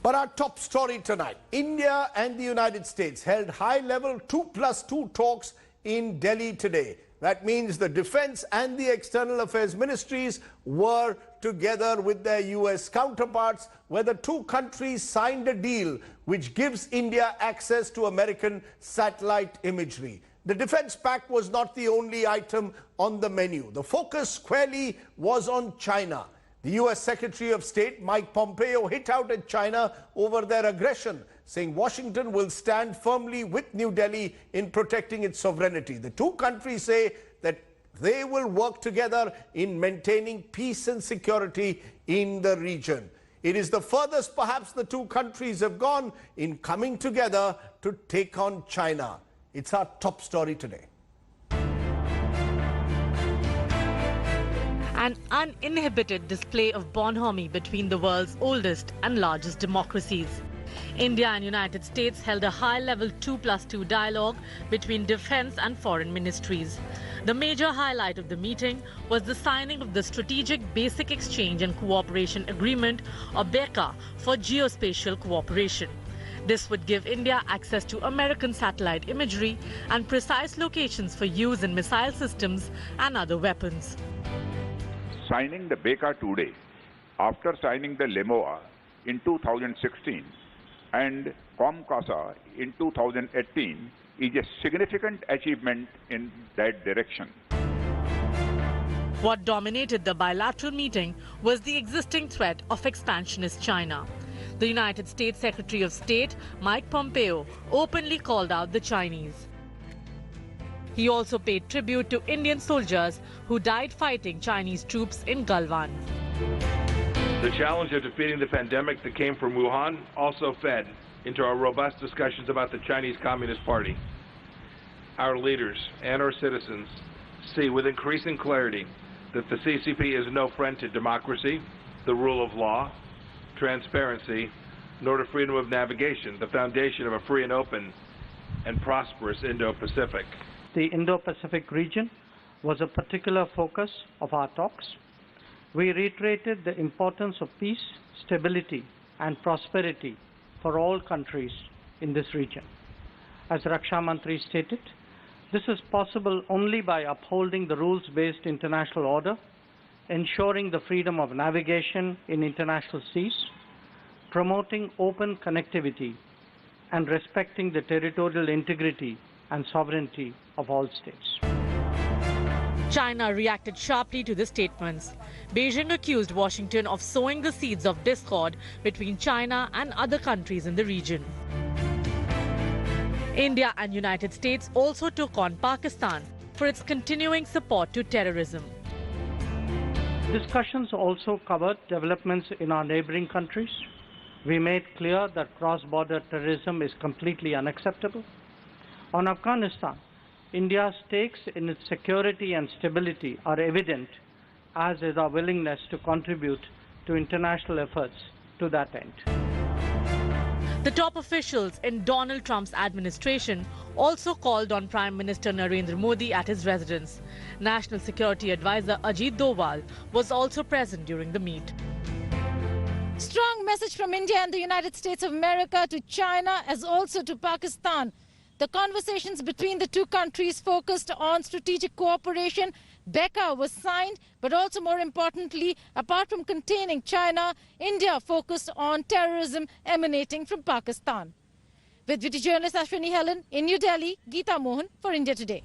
But our top story tonight, India and the United States held high-level 2+2 talks in Delhi today. That means the defense and the external affairs ministries were together with their US counterparts, where the two countries signed a deal which gives India access to American satellite imagery. The defense pact was not the only item on the menu. The focus squarely was on China. The US Secretary of State Mike Pompeo hit out at China over their aggression, saying Washington will stand firmly with New Delhi in protecting its sovereignty. The two countries say that they will work together in maintaining peace and security in the region. It is the furthest perhaps the two countries have gone in coming together to take on China. It's our top story today. An uninhibited display of bonhomie between the world's oldest and largest democracies. India and United States held a high-level 2+2 dialogue between defense and foreign ministries. The major highlight of the meeting was the signing of the Strategic Basic Exchange and Cooperation Agreement, or BECA, for geospatial cooperation. This would give India access to American satellite imagery and precise locations for use in missile systems and other weapons. Signing the BECA today, after signing the LEMOA in 2016 and COMCASA in 2018, is a significant achievement in that direction. What dominated the bilateral meeting was the existing threat of expansionist China. The United States Secretary of State Mike Pompeo openly called out the Chinese. He also paid tribute to Indian soldiers who died fighting Chinese troops in Galwan. The challenge of defeating the pandemic that came from Wuhan also fed into our robust discussions about the Chinese Communist Party. Our leaders and our citizens see with increasing clarity that the CCP is no friend to democracy, the rule of law, transparency, nor to freedom of navigation, the foundation of a free and open and prosperous Indo-Pacific. The Indo-Pacific region was a particular focus of our talks. We reiterated the importance of peace, stability, and prosperity for all countries in this region. As Raksha Mantri stated, this is possible only by upholding the rules-based international order, ensuring the freedom of navigation in international seas, promoting open connectivity, and respecting the territorial integrity and sovereignty of all states. China reacted sharply to the statements. Beijing accused Washington of sowing the seeds of discord between China and other countries in the region. India and United States also took on Pakistan for its continuing support to terrorism. Discussions also covered developments in our neighboring countries. We made clear that cross-border terrorism is completely unacceptable. On Afghanistan, India's stakes in its security and stability are evident, as is our willingness to contribute to international efforts to that end. The top officials in Donald Trump's administration also called on Prime Minister Narendra Modi at his residence. National Security Advisor Ajit Doval was also present during the meet. Strong message from India and the United States of America to China as also to Pakistan. The conversations between the two countries focused on strategic cooperation. BECA was signed, but also more importantly, apart from containing China, India focused on terrorism emanating from Pakistan. With VT journalist Ashwini Helen in New Delhi, Geeta Mohan for India Today.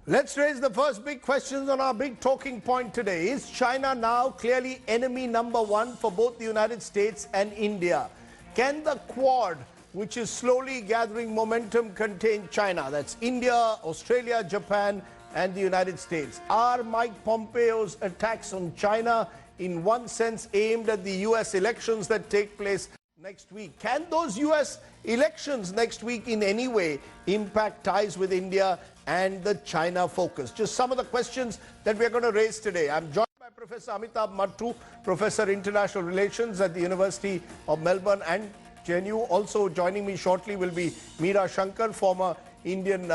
Let's raise the first big questions on our big talking point today. Is China now clearly enemy number one for both the United States and India? Can the Quad, which is slowly gathering momentum, contain China? That's India, Australia, Japan, and the United States. Are Mike Pompeo's attacks on China in one sense aimed at the US elections that take place next week? Can those US elections next week in any way impact ties with India and the China focus? Just some of the questions that we're going to raise today. I'm joined by Professor Amitabh Mattu, Professor International Relations at the University of Melbourne and JNU. Also joining me shortly will be Meera Shankar, former Indian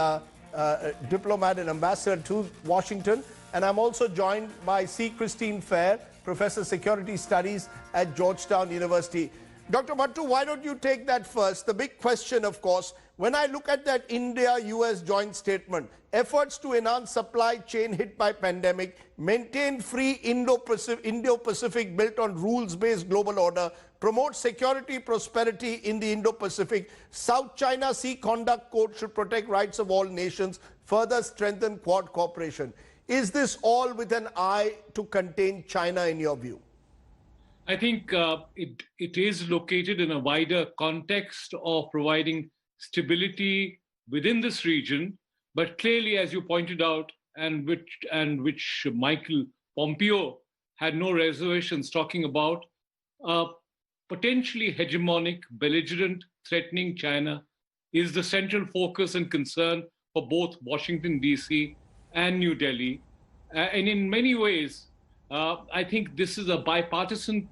diplomat and ambassador to Washington. And I'm also joined by C. Christine Fair, Professor Security Studies at Georgetown University. Dr. Mattu, why don't you take that first? The big question, of course, when I look at that India-US joint statement, efforts to enhance supply chain hit by pandemic, maintain free Indo-Pacific built on rules-based global order, promote security, prosperity in the Indo-Pacific, South China Sea Conduct Code should protect rights of all nations, further strengthen Quad cooperation. Is this all with an eye to contain China in your view? I think it is located in a wider context of providing stability within this region, but clearly, as you pointed out, and which Michael Pompeo had no reservations talking about, potentially hegemonic, belligerent, threatening China is the central focus and concern for both Washington, D.C. and New Delhi. And in many ways, I think this is a bipartisan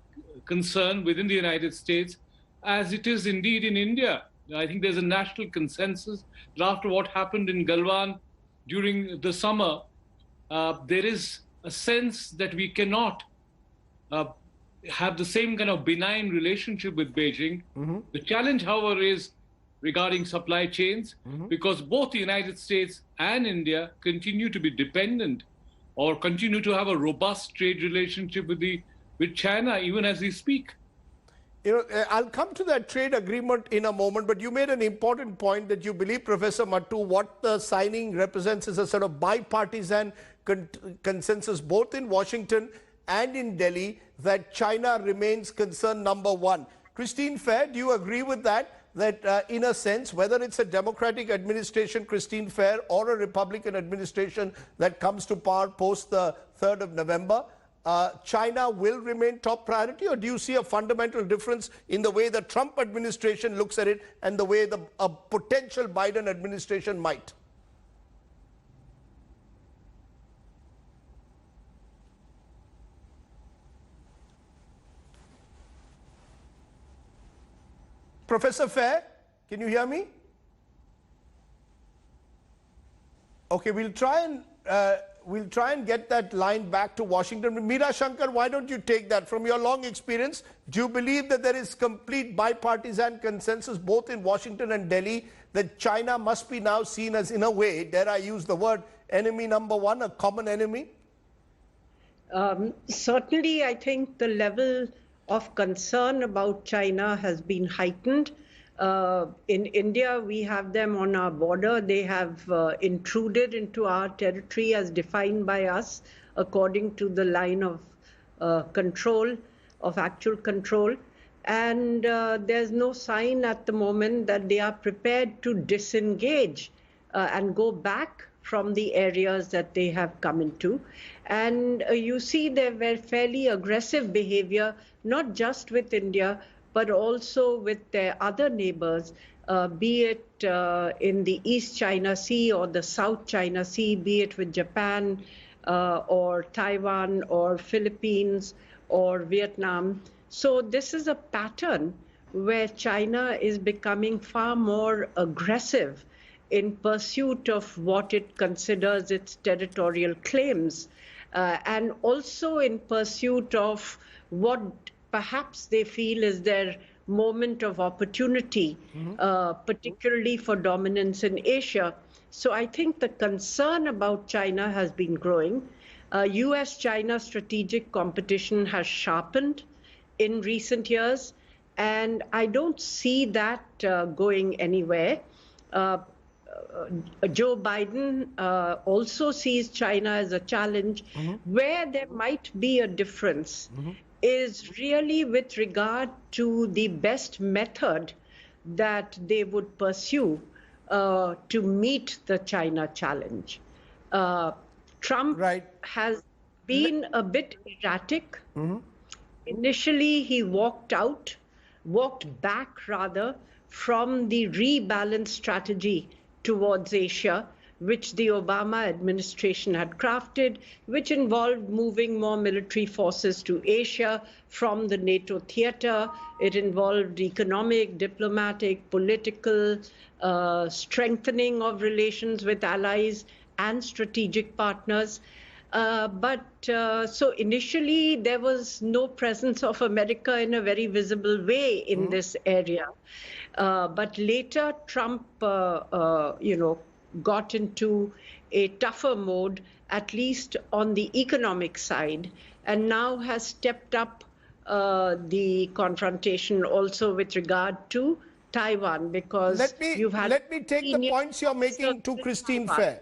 concern within the United States, as it is indeed in India. I think there's a national consensus that after what happened in Galwan during the summer, there is a sense that we cannot have the same kind of benign relationship with Beijing. Mm-hmm. The challenge, however, is regarding supply chains, because both the United States and India continue to be dependent or continue to have a robust trade relationship with China, even as we speak. You know, I'll come to that trade agreement in a moment, but you made an important point that you believe, Professor Mattu, what the signing represents is a sort of bipartisan consensus, both in Washington and in Delhi, that China remains concern number one. Christine Fair, do you agree with that? That in a sense, whether it's a Democratic administration, Christine Fair, or a Republican administration that comes to power post the 3rd of November, China will remain top priority? Or do you see a fundamental difference in the way the Trump administration looks at it and the way a potential Biden administration might? Professor Fair, can you hear me? Okay, we'll try and get that line back to Washington. Meera Shankar, why don't you take that? From your long experience, do you believe that there is complete bipartisan consensus both in Washington and Delhi that China must be now seen as, in a way, dare I use the word, enemy number one, a common enemy? Certainly, I think the level of concern about China has been heightened. In India, we have them on our border. They have intruded into our territory as defined by us according to the line of control, of actual control. And there's no sign at the moment that they are prepared to disengage and go back from the areas that they have come into. And you see there were fairly aggressive behavior, not just with India, but also with their other neighbors, be it in the East China Sea or the South China Sea, be it with Japan or Taiwan or Philippines or Vietnam. So this is a pattern where China is becoming far more aggressive in pursuit of what it considers its territorial claims, and also in pursuit of what perhaps they feel is their moment of opportunity, particularly for dominance in Asia. So I think the concern about China has been growing. US-China strategic competition has sharpened in recent years, and I don't see that going anywhere. Joe Biden also sees China as a challenge. Where there might be a difference is really with regard to the best method that they would pursue to meet the China challenge. Trump has been a bit erratic. Initially, he walked back rather, from the rebalanced strategy towards Asia, which the Obama administration had crafted, which involved moving more military forces to Asia from the NATO theater. It involved economic, diplomatic, political strengthening of relations with allies and strategic partners. So initially there was no presence of America in a very visible way in this area. But later Trump, got into a tougher mode, at least on the economic side, and now has stepped up the confrontation also with regard to Taiwan, because let me take the points you're making to Christine Fair.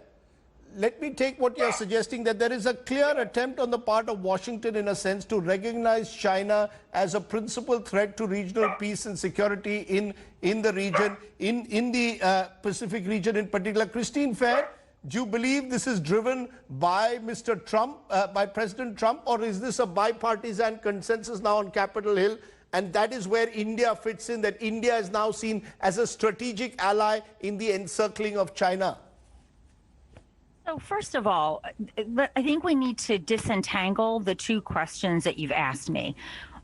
Let me take what you're suggesting, that there is a clear attempt on the part of Washington, in a sense, to recognize China as a principal threat to regional peace and security in the region, in the Pacific region in particular. Christine Fair, do you believe this is driven by Mr. Trump, by President Trump, or is this a bipartisan consensus now on Capitol Hill? And that is where India fits in, that India is now seen as a strategic ally in the encircling of China. So first of all, I think we need to disentangle the two questions that you've asked me.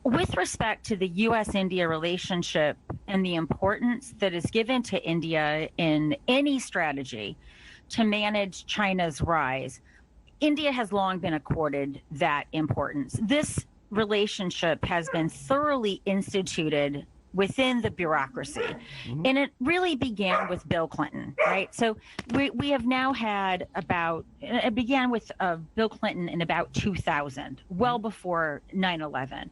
With respect to the U.S. India relationship and the importance that is given to India in any strategy to manage China's rise, India has long been accorded that importance. This relationship has been thoroughly instituted within the bureaucracy. And it really began with Bill Clinton, right? So we have now had it began with Bill Clinton in about 2000, well before 9/11.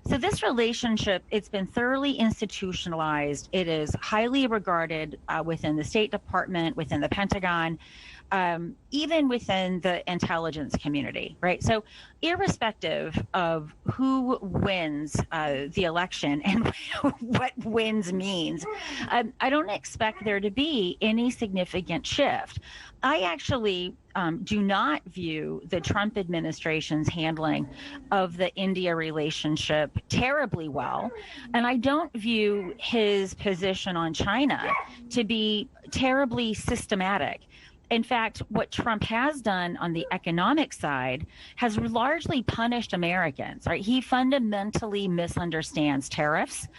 So this relationship, it's been thoroughly institutionalized. It is highly regarded within the State Department, within the Pentagon, even within the intelligence community, right? So irrespective of who wins the election and what wins means, I don't expect there to be any significant shift. I actually do not view the Trump administration's handling of the India relationship terribly well, and I don't view his position on China to be terribly systematic. In fact, what Trump has done on the economic side has largely punished Americans, right? He fundamentally misunderstands tariffs.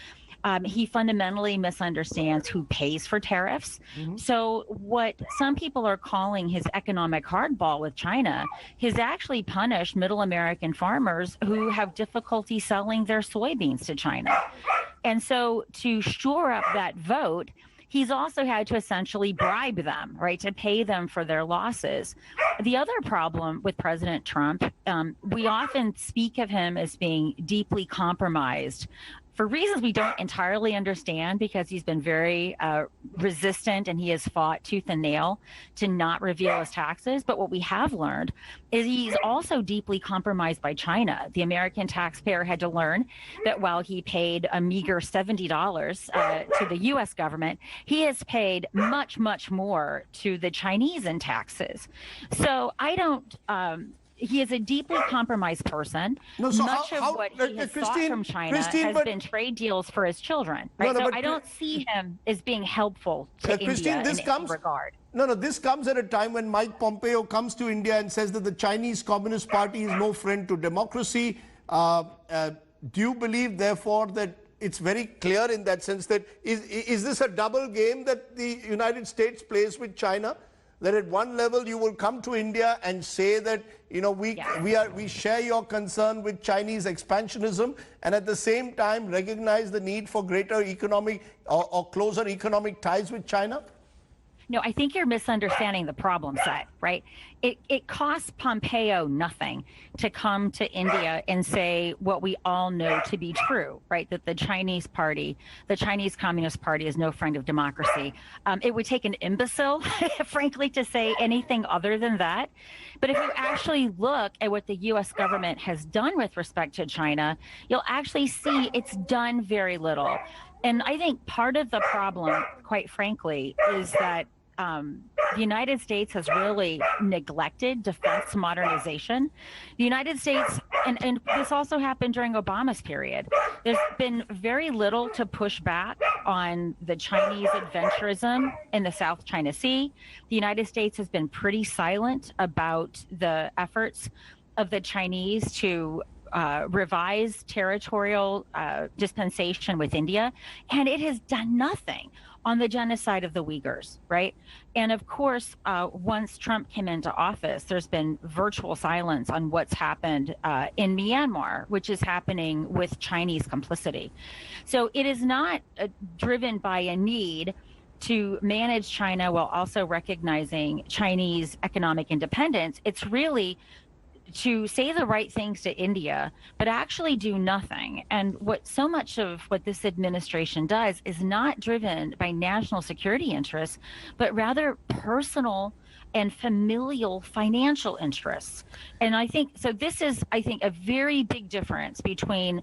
He fundamentally misunderstands who pays for tariffs. So what some people are calling his economic hardball with China has actually punished middle American farmers who have difficulty selling their soybeans to China. And so to shore up that vote, he's also had to essentially bribe them, right, to pay them for their losses. The other problem with President Trump, we often speak of him as being deeply compromised for reasons we don't entirely understand, because he's been very resistant and he has fought tooth and nail to not reveal his taxes. But what we have learned is he's also deeply compromised by China. The American taxpayer had to learn that while he paid a meager $70 to the U.S. government, he has paid much, much more to the Chinese in taxes. So I don't... he is a deeply compromised person. Much of what he has sought from China has been trade deals for his children. Right? So I don't see him as being helpful to India in any regard. This comes at a time when Mike Pompeo comes to India and says that the Chinese Communist Party is no friend to democracy. Do you believe, therefore, that it's very clear in that sense that is this a double game that the United States plays with China? That at one level you will come to India and say that we share your concern with Chinese expansionism, and at the same time recognize the need for greater economic or closer economic ties with China? No, I think you're misunderstanding the problem set, right? It costs Pompeo nothing to come to India and say what we all know to be true, right? That the Chinese Party, the Chinese Communist Party, is no friend of democracy. It would take an imbecile, frankly, to say anything other than that. But if you actually look at what the U.S. government has done with respect to China, you'll actually see it's done very little. And I think part of the problem, quite frankly, is that the United States has really neglected defense modernization. The United States, and this also happened during Obama's period, there's been very little to push back on the Chinese adventurism in the South China Sea. The United States has been pretty silent about the efforts of the Chinese to revise territorial dispensation with India, and it has done nothing on the genocide of the Uyghurs, right? And of course, once Trump came into office, there's been virtual silence on what's happened in Myanmar, which is happening with Chinese complicity. So it is not driven by a need to manage China while also recognizing Chinese economic independence. It's really to say the right things to India, but actually do nothing. And what so much of what this administration does is not driven by national security interests, but rather personal and familial financial interests. And I think, so this is, I think, a very big difference between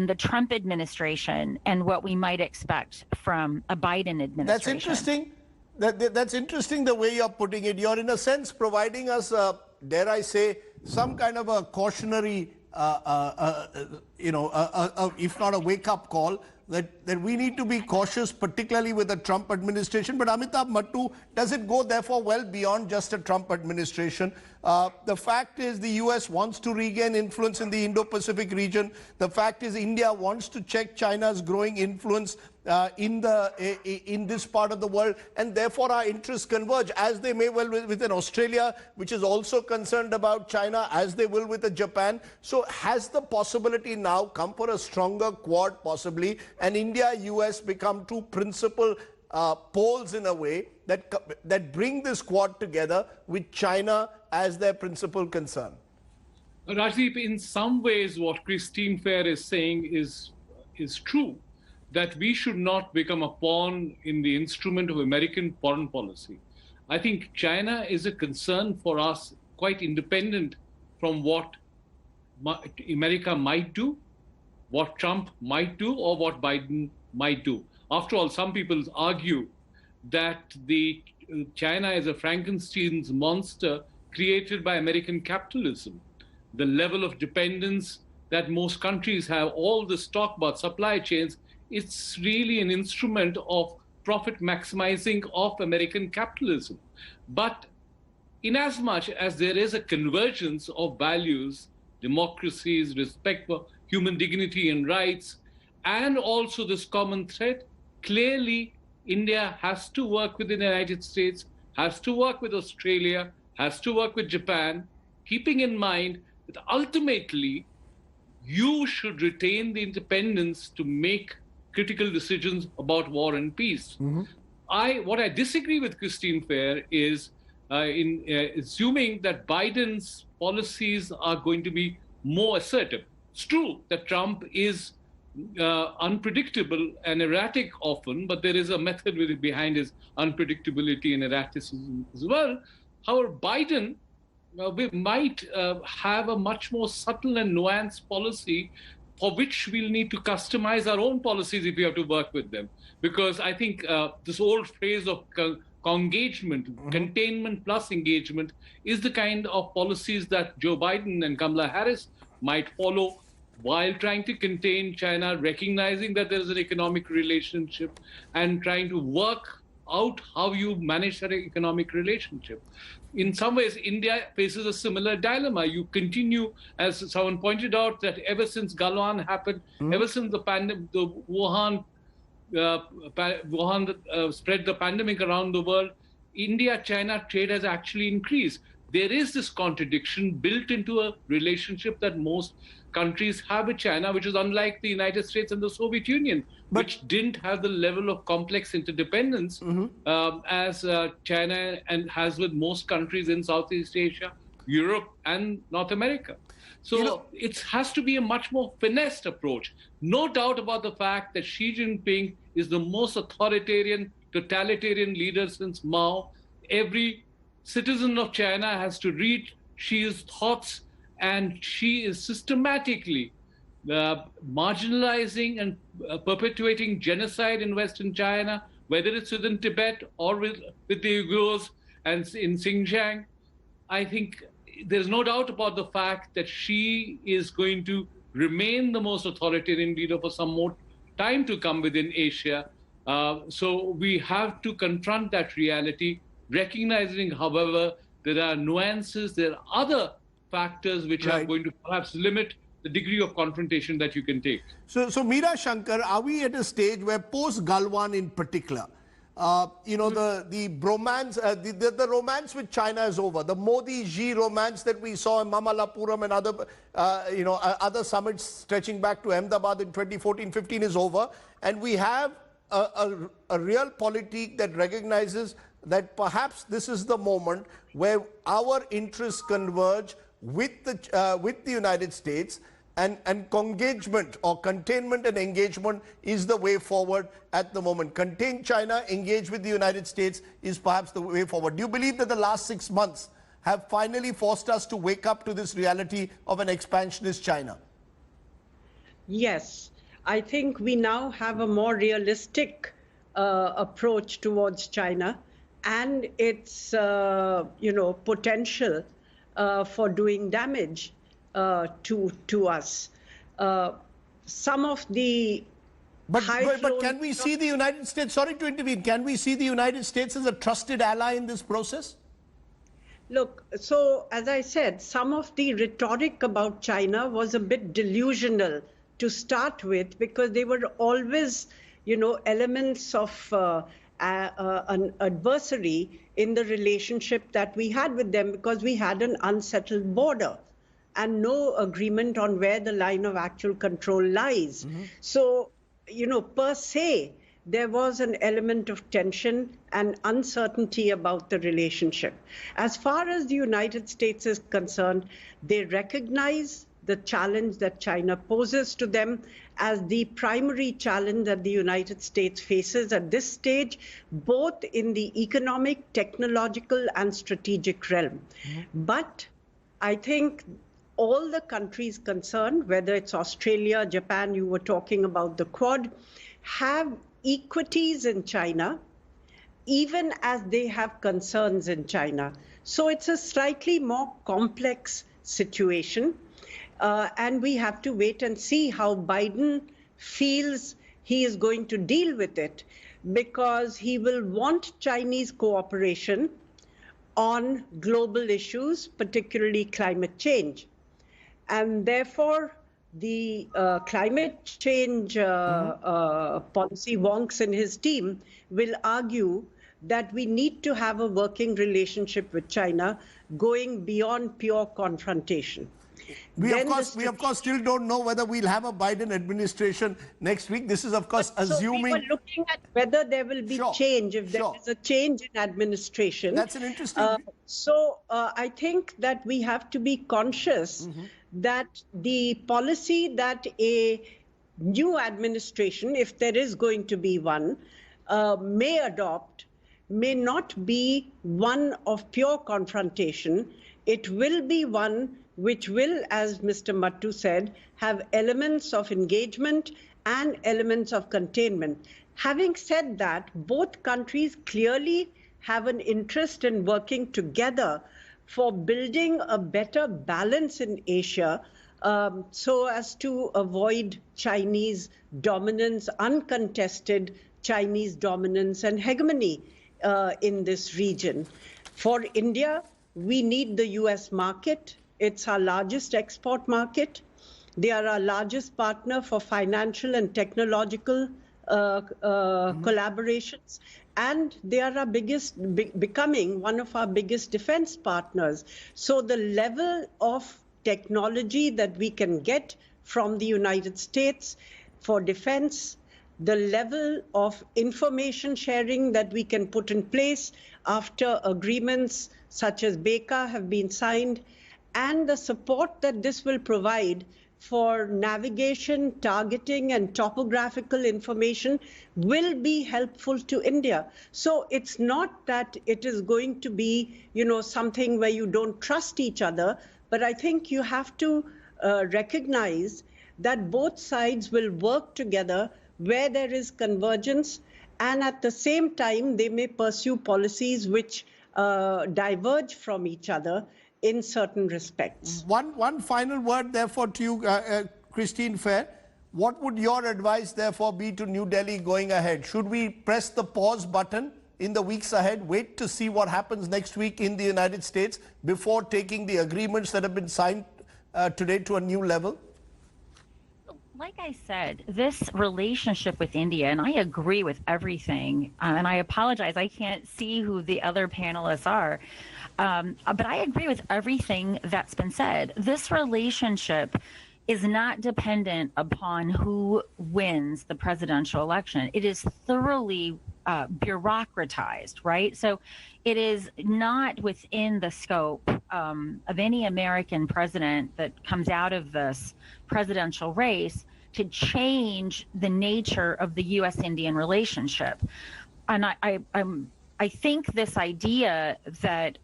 the Trump administration and what we might expect from a Biden administration. That's interesting. That's interesting the way you're putting it. You're in a sense providing us, dare I say, some kind of a cautionary, if not a wake-up call, that we need to be cautious, particularly with the Trump administration. But Amitabh Mattu, does it go therefore well beyond just a Trump administration? The fact is the US wants to regain influence in the Indo-Pacific region. The fact is India wants to check China's growing influence in this part of the world, and therefore our interests converge, as they may well with an Australia, which is also concerned about China, as they will with a Japan. So has the possibility now come for a stronger Quad possibly, and India, US become two principal poles in a way that bring this Quad together with China as their principal concern? Rajdeep, in some ways what Christine Fair is saying is true, that we should not become a pawn in the instrument of American foreign policy. I think China is a concern for us, quite independent from what America might do, what Trump might do, or what Biden might do. After all, some people argue that China is a Frankenstein's monster created by American capitalism. The level of dependence that most countries have, all this talk about supply chains, it's really an instrument of profit maximizing of American capitalism. But inasmuch as there is a convergence of values, democracies, respect for human dignity and rights, and also this common threat, clearly India has to work with the United States, has to work with Australia, has to work with Japan, keeping in mind that ultimately you should retain the independence to make critical decisions about war and peace. Mm-hmm. What I disagree with Christine Fair is in assuming that Biden's policies are going to be more assertive. It's true that Trump is unpredictable and erratic often, but there is a method behind his unpredictability and erraticism as well. However, Biden we might have a much more subtle and nuanced policy for which we'll need to customize our own policies if we have to work with them. Because I think this old phrase of congagement, mm-hmm. containment plus engagement, is the kind of policies that Joe Biden and Kamala Harris might follow while trying to contain China, recognizing that there is an economic relationship and trying to work out how you manage that economic relationship. In some ways, India faces a similar dilemma. You continue, as someone pointed out, that ever since Galwan happened, mm-hmm. ever since the Wuhan spread the pandemic around the world, India-China trade has actually increased. There is this contradiction built into a relationship that most countries have with China, which is unlike the United States and the Soviet Union, which didn't have the level of complex interdependence mm-hmm. As China and has with most countries in Southeast Asia, Europe, and North America. So it has to be a much more finessed approach. No doubt about the fact that Xi Jinping is the most authoritarian, totalitarian leader since Mao. Every citizen of China has to read Xi's thoughts, and Xi is systematically marginalizing and perpetuating genocide in Western China, whether it's within Tibet or with the Uyghurs and in Xinjiang. I think there's no doubt about the fact that Xi is going to remain the most authoritarian leader for some more time to come within Asia. So we have to confront that reality, recognizing, however, there are nuances, there are other factors which are going to perhaps limit the degree of confrontation that you can take. So Meera Shankar, are we at a stage where post-Galwan in particular, you know, the bromance, the romance with China is over. The Modi-Xi romance that we saw in Mamallapuram and other, other summits stretching back to Ahmedabad in 2014-15 is over. And we have a real politique that recognizes that perhaps this is the moment where our interests converge with the United States, and engagement or containment and engagement is the way forward at the moment. Contain China, engage with the United States is perhaps the way forward. Do you believe that the last 6 months have finally forced us to wake up to this reality of an expansionist China? Yes, I think we now have a more realistic approach towards China and its, potential for doing damage to us. Some of the but can we see the United States, sorry to intervene, can we see the United States as a trusted ally in this process? Look, so as I said, some of the rhetoric about China was a bit delusional to start with, because they were always, elements of an adversary in the relationship that we had with them, because we had an unsettled border and no agreement on where the line of actual control lies. Mm-hmm. So, per se, there was an element of tension and uncertainty about the relationship. As far as the United States is concerned, they recognize the challenge that China poses to them as the primary challenge that the United States faces at this stage, both in the economic, technological, and strategic realm. Mm-hmm. But I think all the countries concerned, whether it's Australia, Japan, you were talking about the Quad, have equities in China, even as they have concerns in China. So it's a slightly more complex situation. And we have to wait and see how Biden feels he is going to deal with it, because he will want Chinese cooperation on global issues, particularly climate change. And therefore, the climate change policy wonks in his team will argue that we need to have a working relationship with China going beyond pure confrontation. We of course still don't know whether we'll have a Biden administration next week. This is of course assuming. So we were looking at whether there will be change, if there is a change in administration. That's an interesting. I think that we have to be conscious that the policy that a new administration, if there is going to be one, may adopt may not be one of pure confrontation. It will be one which will, as Mr. Mattu said, have elements of engagement and elements of containment. Having said that, both countries clearly have an interest in working together for building a better balance in Asia, so as to avoid Chinese dominance, uncontested Chinese dominance and hegemony in this region. For India, we need the U.S. market. It's our largest export market. They are our largest partner for financial and technological collaborations. And they are our becoming one of our biggest defense partners. So the level of technology that we can get from the United States for defense, the level of information sharing that we can put in place after agreements such as BECA have been signed, and the support that this will provide for navigation, targeting, and topographical information will be helpful to India. So it's not that it is going to be, something where you don't trust each other, but I think you have to recognize that both sides will work together where there is convergence, and at the same time, they may pursue policies which diverge from each other in certain respects. One final word, therefore, to you, Christine Fair. What would your advice, therefore, be to New Delhi going ahead? Should we press the pause button in the weeks ahead, wait to see what happens next week in the United States before taking the agreements that have been signed today to a new level? like I said, this relationship with India, and I agree with everything, and I apologize, I can't see who the other panelists are, but I agree with everything that's been said. This relationship is not dependent upon who wins the presidential election. It is thoroughly bureaucratized, right? So it is not within the scope of any American president that comes out of this presidential race to change the nature of the U.S.-Indian relationship. And I think this idea that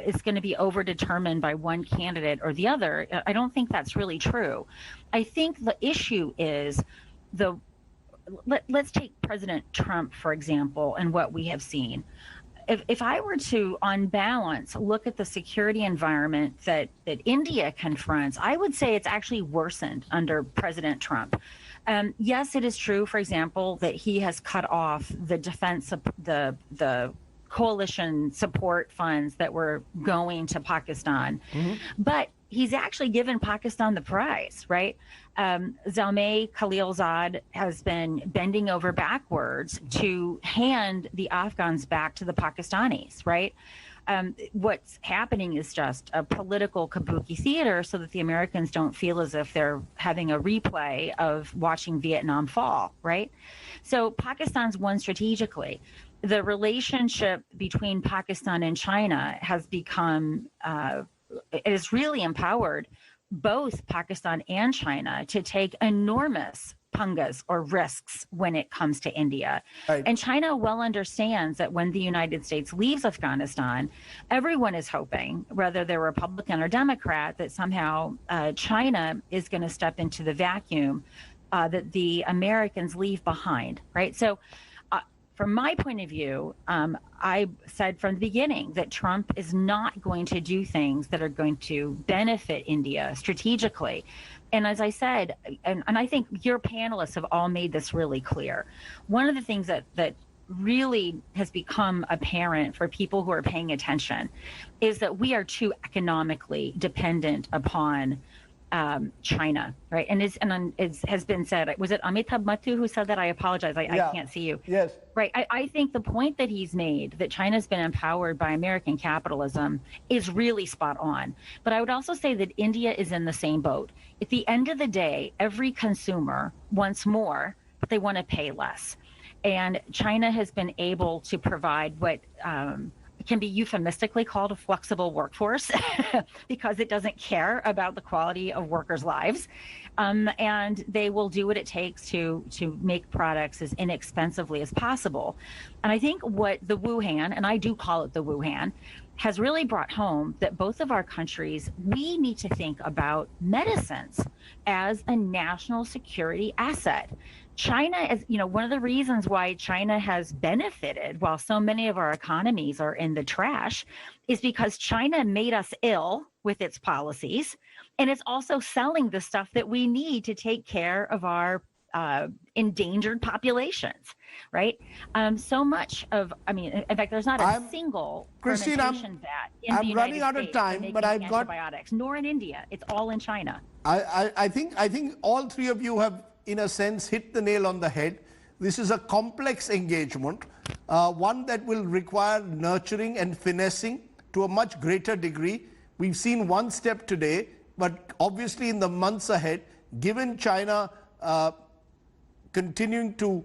it's going to be overdetermined by one candidate or the other, I don't think that's really true. I think the issue is let's take President Trump, for example, and what we have seen. If I were to, on balance, look at the security environment that India confronts, I would say it's actually worsened under President Trump. Yes, it is true, for example, that he has cut off the defense of the coalition support funds that were going to Pakistan. Mm-hmm. But he's actually given Pakistan the prize, right? Zalmay Khalilzad has been bending over backwards to hand the Afghans back to the Pakistanis, right? What's happening is just a political kabuki theater so that the Americans don't feel as if they're having a replay of watching Vietnam fall, right? So Pakistan's won strategically. The relationship between Pakistan and China has become, it has really empowered both Pakistan and China to take enormous pungas or risks when it comes to India. Right. And China well understands that when the United States leaves Afghanistan, everyone is hoping, whether they're Republican or Democrat, that somehow China is going to step into the vacuum that the Americans leave behind, right? So from my point of view, I said from the beginning that Trump is not going to do things that are going to benefit India strategically. And as I said, and I think your panelists have all made this really clear, one of the things that really has become apparent for people who are paying attention is that we are too economically dependent upon China, right? And it has been said, was it Amitabh Mattu who said that? I apologize, I can't see you. Yes. Right, I think the point that he's made, that China's been empowered by American capitalism, is really spot on. But I would also say that India is in the same boat. At the end of the day, every consumer wants more, but they want to pay less. And China has been able to provide what can be euphemistically called a flexible workforce because it doesn't care about the quality of workers' lives. And they will do what it takes to make products as inexpensively as possible. And I think what the Wuhan, and I do call it the Wuhan, has really brought home that both of our countries, we need to think about medicines as a national security asset. China is, one of the reasons why China has benefited while so many of our economies are in the trash is because China made us ill with its policies, and it's also selling the stuff that we need to take care of our endangered populations, right? So much of, in fact, there's not a single fermentation vat in the United States running out of time, but I've got antibiotics, nor in India. It's all in China. I think all three of you have, in a sense, hit the nail on the head. This is a complex engagement, one that will require nurturing and finessing to a much greater degree. We've seen one step today, but obviously in the months ahead, given China continuing to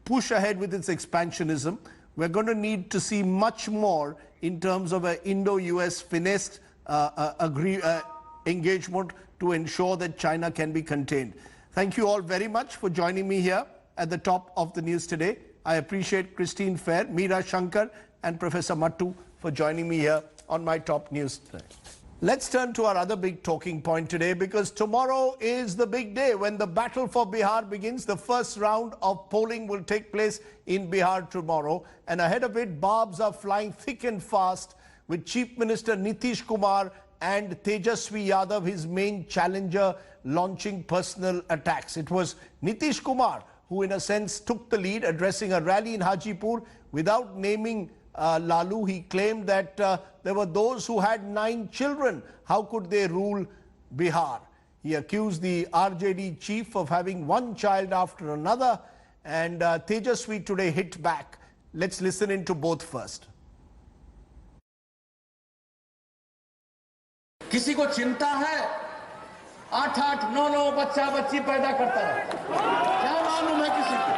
push ahead with its expansionism, we're going to need to see much more in terms of an Indo-US finessed engagement to ensure that China can be contained. Thank you all very much for joining me here at the top of the news today. I appreciate Christine Fair, Meera Shankar, and Professor Mattu for joining me here on my top news today. Let's turn to our other big talking point today, because tomorrow is the big day when the battle for Bihar begins. The first round of polling will take place in Bihar tomorrow, and ahead of it, barbs are flying thick and fast with Chief Minister Nitish Kumar and Tejasvi Yadav, his main challenger, launching personal attacks. It was Nitish Kumar who, in a sense, took the lead, addressing a rally in Hajipur without naming Lalu. He claimed that there were those who had 9 children. How could they rule Bihar? He accused the RJD chief of having one child after another, and Tejaswi today hit back. Let's listen into both first. किसी को चिंता है 8-8, 9-9 बच्चा बच्ची पैदा करता है, क्या मालूम है किसी को?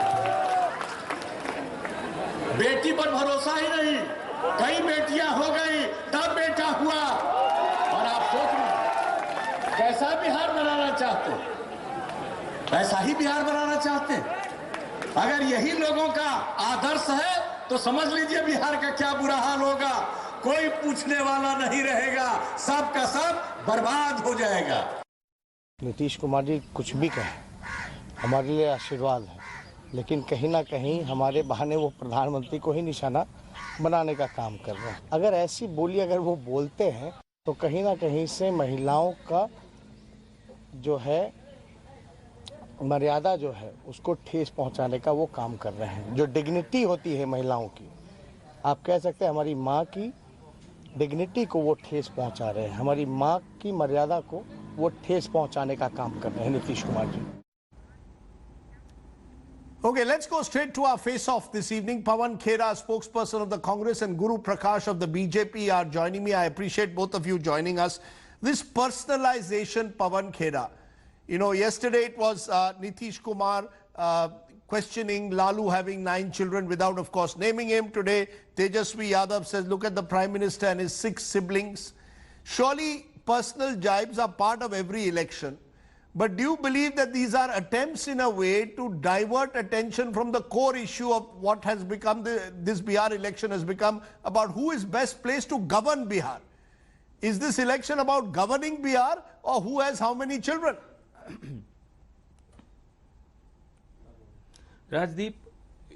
बेटी पर भरोसा ही नहीं, कई बेटियां हो गई तब बेटा हुआ। और आप सोच रहे कैसा बिहार बनाना चाहते, ऐसा ही बिहार बनाना चाहते। अगर यही लोगों का आदर्श है तो समझ लीजिए बिहार का क्या बुरा हाल होगा। कोई पूछने वाला नहीं रहेगा, सब का सब बर्बाद हो जाएगा। नीतीश कुमार जी कुछ भी कहें, हमारे लिए आशीर्वाद है, लेकिन कहीं ना कहीं हमारे बहाने वो प्रधानमंत्री को ही निशाना बनाने का काम कर रहे हैं। अगर ऐसी बोली अगर वो बोलते हैं तो कहीं ना कहीं से महिलाओं का जो है मर्यादा जो है उसको ठेस पहुंचाने का वो काम कर रहे हैं। जो डिग्निटी होती है महिलाओं की, आप कह सकते हैं हमारी माँ की डिग्निटी को वो ठेस पहुंचा रहे हैं, हमारी माँ की मर्यादा को वो ठेस पहुंचाने का काम कर रहे हैं Nitish Kumar ji. Okay, let's go straight to our face-off this evening. Pawan Khera, spokesperson of the Congress, and Guru Prakash of the BJP are joining me. I appreciate both of you joining us. This personalization, Pawan Khera, you know, yesterday it was Nitish Kumar questioning Lalu having 9 children without, of course, naming him. Today, Tejaswi Yadav says, look at the Prime Minister and his 6 siblings. Surely, personal jibes are part of every election. But do you believe that these are attempts in a way to divert attention from the core issue of what has become this Bihar election has become about who is best placed to govern Bihar? Is this election about governing Bihar or who has how many children? Rajdeep,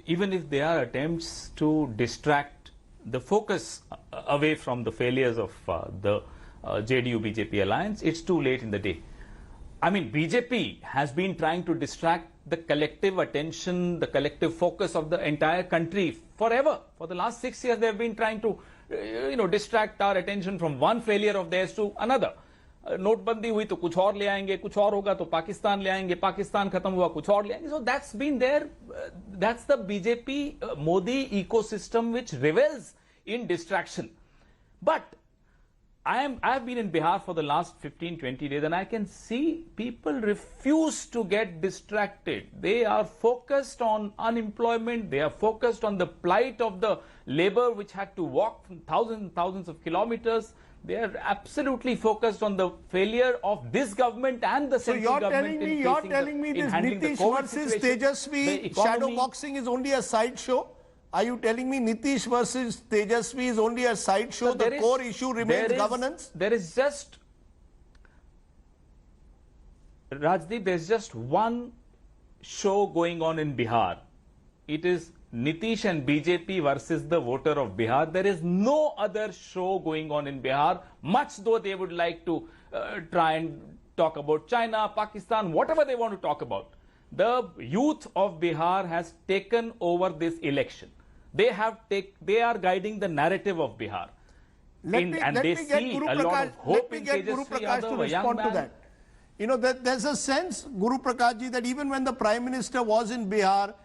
even if there are attempts to distract the focus away from the failures of the JDU-BJP alliance, it's too late in the day. I mean, BJP has been trying to distract the collective attention, the collective focus of the entire country forever. For the last 6 years, they have been trying to, distract our attention from one failure of theirs to another. नोटबंदी हुई तो कुछ और ले आएंगे, कुछ और होगा तो पाकिस्तान ले आएंगे, पाकिस्तान खत्म हुआ कुछ और ले आएंगे. So that's been there. That's the BJP Modi ecosystem which revels in distraction. But I have been in Bihar for the last 15-20 days and I can see people refuse to get distracted. They are focused on unemployment. They are focused on the plight of the labor which had to walk thousands and thousands of kilometers. They are absolutely focused on the failure of this government and the central government. So you're telling me this Nitish versus Tejaswi shadow boxing is only a sideshow? Are you telling me Nitish versus Tejaswi is only a sideshow? The core issue remains governance? There is just, Rajdeep, there is just one show going on in Bihar. It is Nitish and BJP versus the voter of Bihar. There is no other show going on in Bihar, much though they would like to try and talk about China, Pakistan, whatever they want to talk about. The youth of Bihar has taken over this election. They are guiding the narrative of Bihar. Let me get Guru Prakash to respond to that. You know, there's a sense, Guru Prakash ji, that even when the Prime Minister was in Bihar,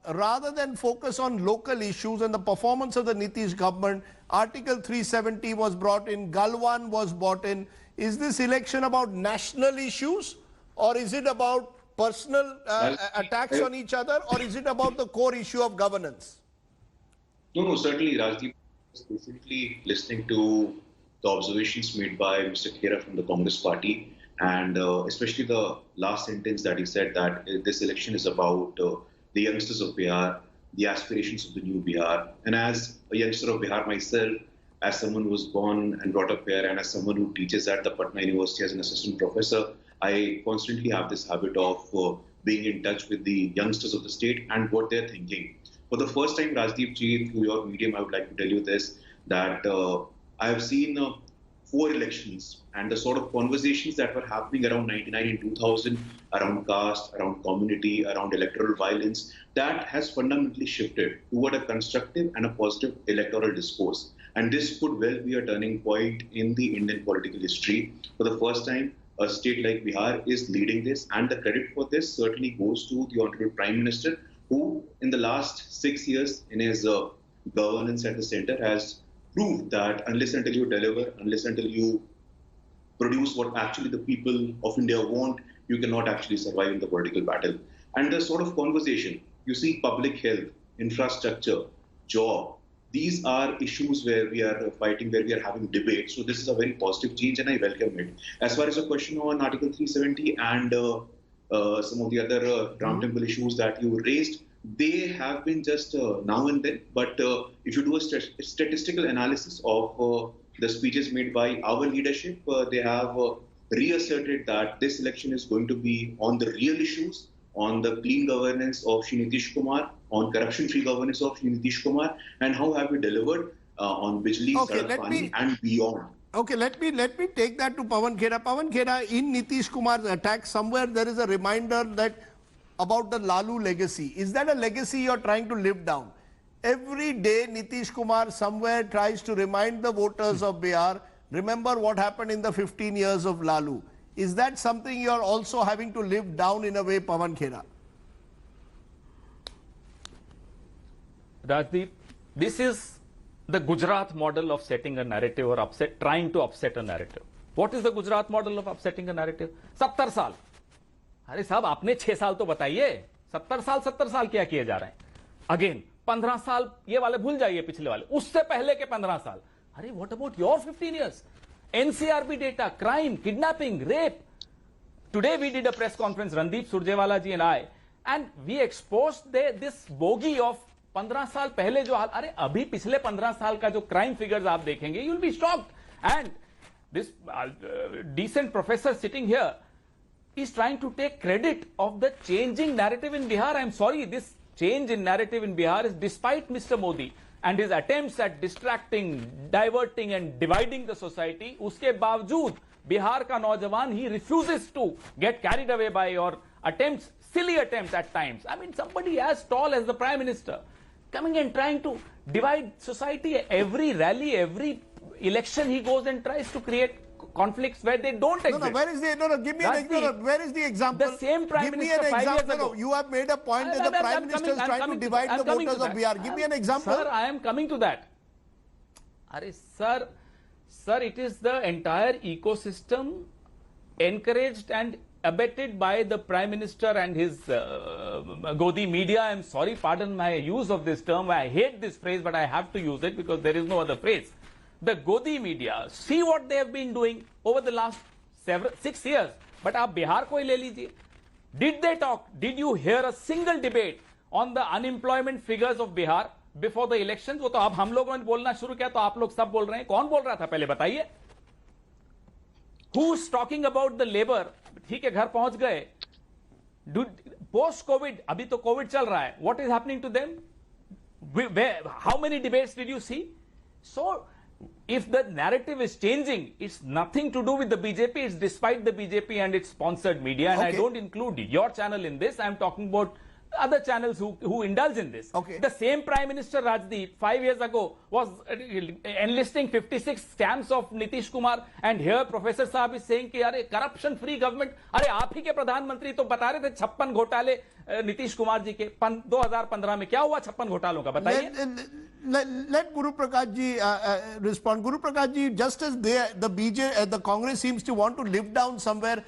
rather than focus on local issues and the performance of the Nitish government, Article 370 was brought in, Galwan was brought in. Is this election about national issues or is it about personal attacks on each other, or is it about the core issue of governance? No, certainly, Rajdeep is recently listening to the observations made by Mr. Khera from the Congress party, and especially the last sentence that he said that this election is about the youngsters of Bihar, the aspirations of the new Bihar. And as a youngster of Bihar myself, as someone who was born and brought up here, and as someone who teaches at the Patna University as an assistant professor, I constantly have this habit of being in touch with the youngsters of the state and what they're thinking. For the first time, Rajdeep ji, through your medium, I would like to tell you this, that I have seen 4 elections and the sort of conversations that were happening around 99 and 2000, around caste, around community, around electoral violence, that has fundamentally shifted toward a constructive and a positive electoral discourse. And this could well be a turning point in the Indian political history. For the first time, a state like Bihar is leading this, and the credit for this certainly goes to the Honorable Prime Minister, who in the last 6 years in his governance at the center has proved that unless until you deliver, unless until you produce what actually the people of India want, you cannot actually survive in the political battle. And the sort of conversation, you see public health, infrastructure, job, these are issues where we are fighting, where we are having debate. So this is a very positive change and I welcome it. As far as the question on Article 370 and some of the other Ram Temple issues that you raised, they have been just now and then. But if you do a statistical analysis of the speeches made by our leadership, they have reasserted that this election is going to be on the real issues, on the clean governance of Shri Nitish Kumar, on corruption-free governance of Shri Nitish Kumar, and how have we delivered on Bijli, Sadak Pani and beyond. Okay, let me take that to Pawan Khera. Pawan Khera, in Nitish Kumar's attack, somewhere there is a reminder that about the Lalu legacy. Is that a legacy you're trying to live down? Every day, Nitish Kumar somewhere tries to remind the voters of Bihar, remember what happened in the 15 years of Lalu. Is that something you're also having to live down in a way, Pawan Khera? Rajdeep, this is the Gujarat model of setting a narrative or trying to upset a narrative. What is the Gujarat model of upsetting a narrative? 70 साल. अरे साहब आपने 6 साल तो बताइए. 70 साल क्या किए जा रहे हैं? Again, 15 साल ये वाले भूल जाइए पिछले वाले. उससे पहले के 15 साल. अरे what about your 15 years? NCRB data, crime, kidnapping, rape. Today we did a press conference, Rajdeep Sardesai ji and I, and we exposed this bogey of 15 साल पहले जो हाल, अरे अभी पिछले 15 साल का जो crime figures आप देखेंगे, you'll be shocked. And this decent professor sitting here is trying to take credit of the changing narrative in Bihar. I'm sorry, this change in narrative in Bihar is despite Mr. Modi and his attempts at distracting, diverting and dividing the society. उसके बावजूद बिहार का नौजवान, he refuses to get carried away by or attempts, silly attempts at times. I mean, somebody as tall as the Prime Minister coming and trying to divide society. Every rally, every election he goes and tries to create conflicts where they don't exist. Where is the, give me an example. Where is the example? The same Prime Minister 5 years ago. You have made a point that the Prime Minister is trying to divide the voters of Bihar. Give me an example. Sir, I am coming to that. Sir, it is the entire ecosystem encouraged and abetted by the Prime Minister and his Godi media. I am sorry, pardon my use of this term. I hate this phrase, but I have to use it because there is no other phrase. The Godi media, see what they have been doing over the last 6 years. But aap Bihar ko hi le lijiye. Did they talk? Did you hear a single debate on the unemployment figures of Bihar before the elections? वो तो अब हम लोगों ने बोलना शुरू किया तो आप लोग सब बोल रहे हैं. कौन बोल रहा था पहले बताइए? Who's talking about the labor? ठीक है, घर पहुंच गए. Post COVID, अभी तो COVID चल रहा है. What is happening to them? How many debates did you see? So, if the narrative is changing, it's nothing to do with the BJP. It's despite the BJP and its sponsored media. And I don't include your channel in this. I'm talking about other channels who indulge in this. The same Prime Minister Rajdeep 5 years ago was enlisting 56 scams of Nitish Kumar, and here Professor Saab is saying कि अरे corruption free government. अरे आप ही के प्रधानमंत्री तो बता रहे थे 56 घोटाले नीतीश कुमार जी के 2015 में. क्या हुआ 56 घोटालों का बताइए. Let Guru Prakash ji respond. Guru Prakash ji, just as the Congress seems to want to live down somewhere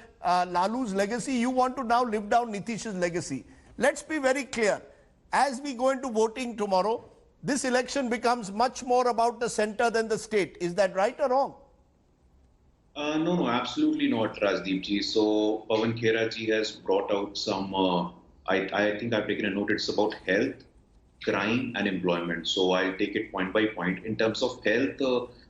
Lalu's legacy, you want to now live down Nitish's legacy. Let's be very clear. As we go into voting tomorrow, this election becomes much more about the center than the state. Is that right or wrong? No, absolutely not, Rajdeep ji. So, Pawan Khera ji has brought out some, I think I've taken a note, it's about health, crime and employment. So, I'll take it point by point. In terms of health,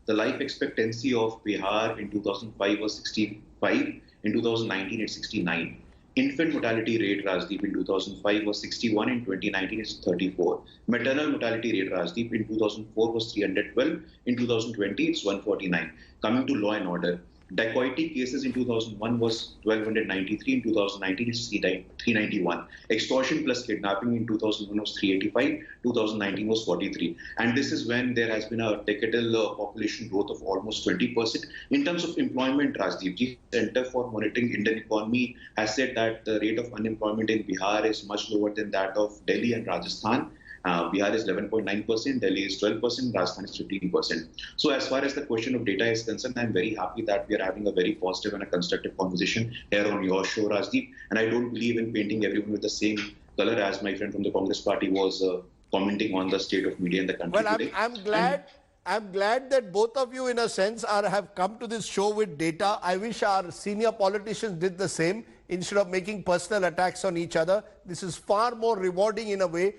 the life expectancy of Bihar in 2005 was 65. In 2019, it's 69. Infant mortality rate, Rajdeep, in 2005 was 61. In 2019, it's 34. Maternal mortality rate, Rajdeep, in 2004 was 312. In 2020, it's 149. Coming to law and order, Dacoity cases in 2001 was 1,293. In 2019, it's 391. Extortion plus kidnapping in 2001 was 385. 2019 was 43. And this is when there has been a decadal population growth of almost 20%. In terms of employment, Rajdeep ji, Center for Monitoring Indian Economy has said that the rate of unemployment in Bihar is much lower than that of Delhi and Rajasthan. Bihar is 11.9%, Delhi is 12%, Rajasthan is 15%. So as far as the question of data is concerned, I'm very happy that we are having a very positive and a constructive conversation here on your show, Rajdeep. And I don't believe in painting everyone with the same color as my friend from the Congress party was commenting on the state of media in the country today. I'm glad that both of you, in a sense, have come to this show with data. I wish our senior politicians did the same instead of making personal attacks on each other. This is far more rewarding in a way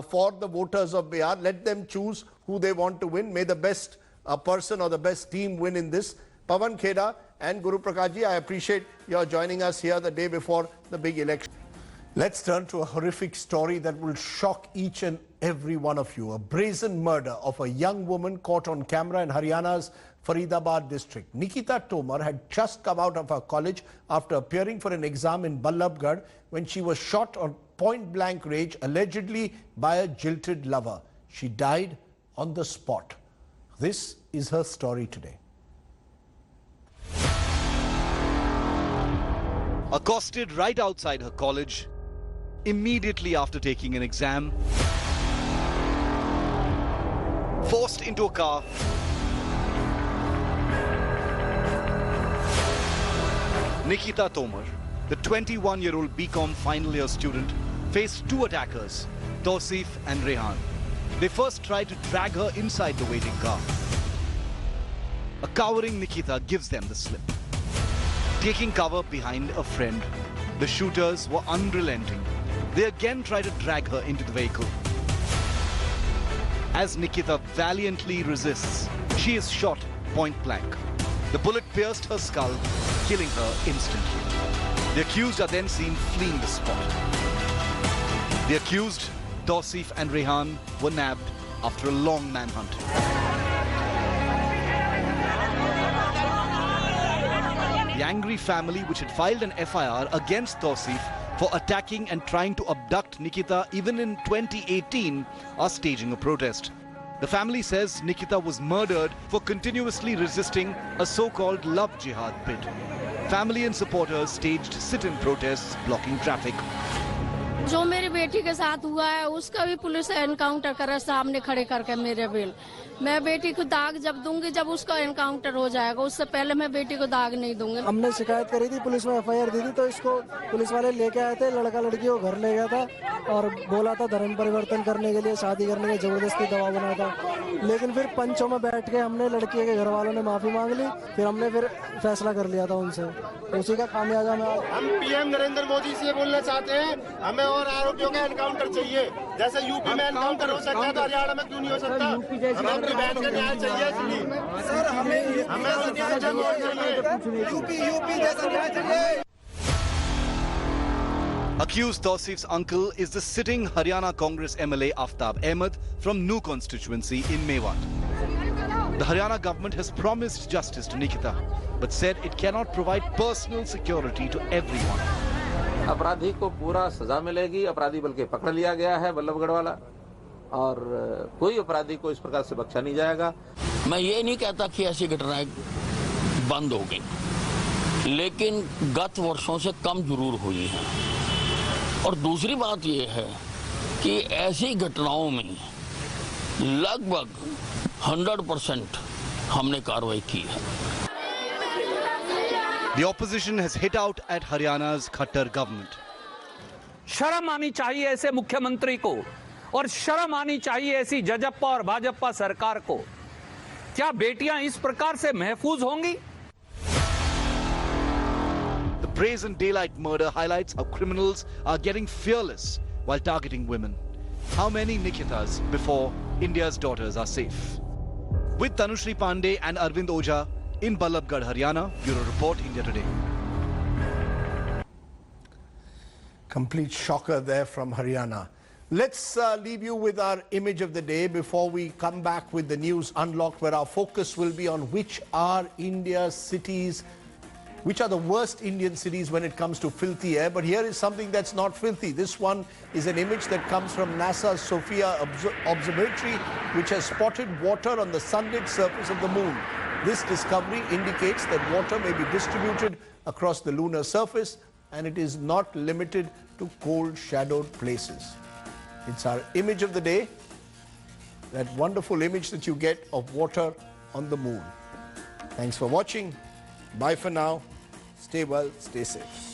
for the voters of Bihar. Let them choose who they want to win. May the best person or the best team win in this. Pawan Kheda and Guru Prakash ji, I appreciate your joining us here the day before the big election. Let's turn to a horrific story that will shock each and every one of you. A brazen murder of a young woman caught on camera in Haryana's Faridabad district. Nikita Tomar had just come out of her college after appearing for an exam in Ballabgarh when she was shot on point-blank range, allegedly by a jilted lover. She died on the spot. This is her story today. Accosted right outside her college, immediately after taking an exam, forced into a car, Nikita Tomar, the 21-year-old BCom final year student, faced two attackers, Tausif and Rehan. They first tried to drag her inside the waiting car. A cowering Nikita gives them the slip. Taking cover behind a friend, the shooters were unrelenting. They again try to drag her into the vehicle. As Nikita valiantly resists, she is shot point blank. The bullet pierced her skull, killing her instantly. The accused are then seen fleeing the spot. The accused, Tausif and Rehan, were nabbed after a long manhunt. The angry family, which had filed an FIR against Tausif for attacking and trying to abduct Nikita even in 2018, are staging a protest. The family says Nikita was murdered for continuously resisting a so-called love jihad bid. Family and supporters staged sit-in protests blocking traffic. जो मेरी बेटी के साथ हुआ है उसका भी police encounter कर सामने खड़े करके मेरे बिल मैं बेटी को दाग जब दूंगी जब उसका एनकाउंटर हो जाएगा उससे पहले मैं बेटी को दाग नहीं दूंगी। हमने शिकायत करी थी पुलिस में एफआईआर दी थी तो इसको पुलिस वाले लेके आए थे लड़का लड़की को घर ले गया था और बोला था धर्म परिवर्तन करने के लिए शादी करने के जबरदस्ती दबाव बनाया था लेकिन फिर पंचों में बैठ के हमने लड़की के घर वालों ने माफी मांग ली फिर हमने फैसला कर लिया था उनसे उसी का खामियाजा में हम पीएम नरेंद्र मोदी से बोलना चाहते हैं हमें और आरोपियों का एनकाउंटर चाहिए जैसे यूपी में एनकाउंटर हो सकता है तो हरियाणा में क्यों नहीं हो सकता हमें अपनी बहन का न्याय चाहिए सर हमें न्याय चाहिए यूपी जैसा न्याय चाहिए। Accused Tausif's uncle is the sitting Haryana Congress MLA Aftab Ahmed from New constituency in Mewat. The Haryana government has promised justice to Nikita, but said it cannot provide personal security to everyone. अपराधी को पूरा सजा मिलेगी अपराधी बल्कि पकड़ लिया गया है बल्लभगढ़ वाला और कोई अपराधी को इस प्रकार से बख्शा नहीं जाएगा। मैं ये नहीं कहता कि ऐसी घटनाएं बंद हो गई लेकिन गत वर्षों से कम जरूर हुई हैं और दूसरी बात ये है कि ऐसी घटनाओं में लगभग 100% हमने कार्रवाई की है। The opposition has hit out at Haryana's Khattar government. शर्म आनी चाहिए ऐसे मुख्यमंत्री को और शर्म आनी चाहिए ऐसी जजप्पा और भाजपा सरकार को। क्या बेटियां इस प्रकार से महफूज होंगी? The brazen daylight murder highlights how criminals are getting fearless while targeting women. How many Nikitas before India's daughters are safe? With Tanushri Pandey and Arvind Ojha in Ballabgarh, Haryana, Bureau Report, India Today. Complete shocker there from Haryana. Let's leave you with our image of the day before we come back with the news unlocked, where our focus will be on which are India's cities which are the worst Indian cities when it comes to filthy air. But here is something that's not filthy. This one is an image that comes from NASA's Sophia Observatory, which has spotted water on the sunlit surface of the moon. This discovery indicates that water may be distributed across the lunar surface, and it is not limited to cold, shadowed places. It's our image of the day, that wonderful image that you get of water on the moon. Thanks for watching. Bye for now. Stay well, stay safe.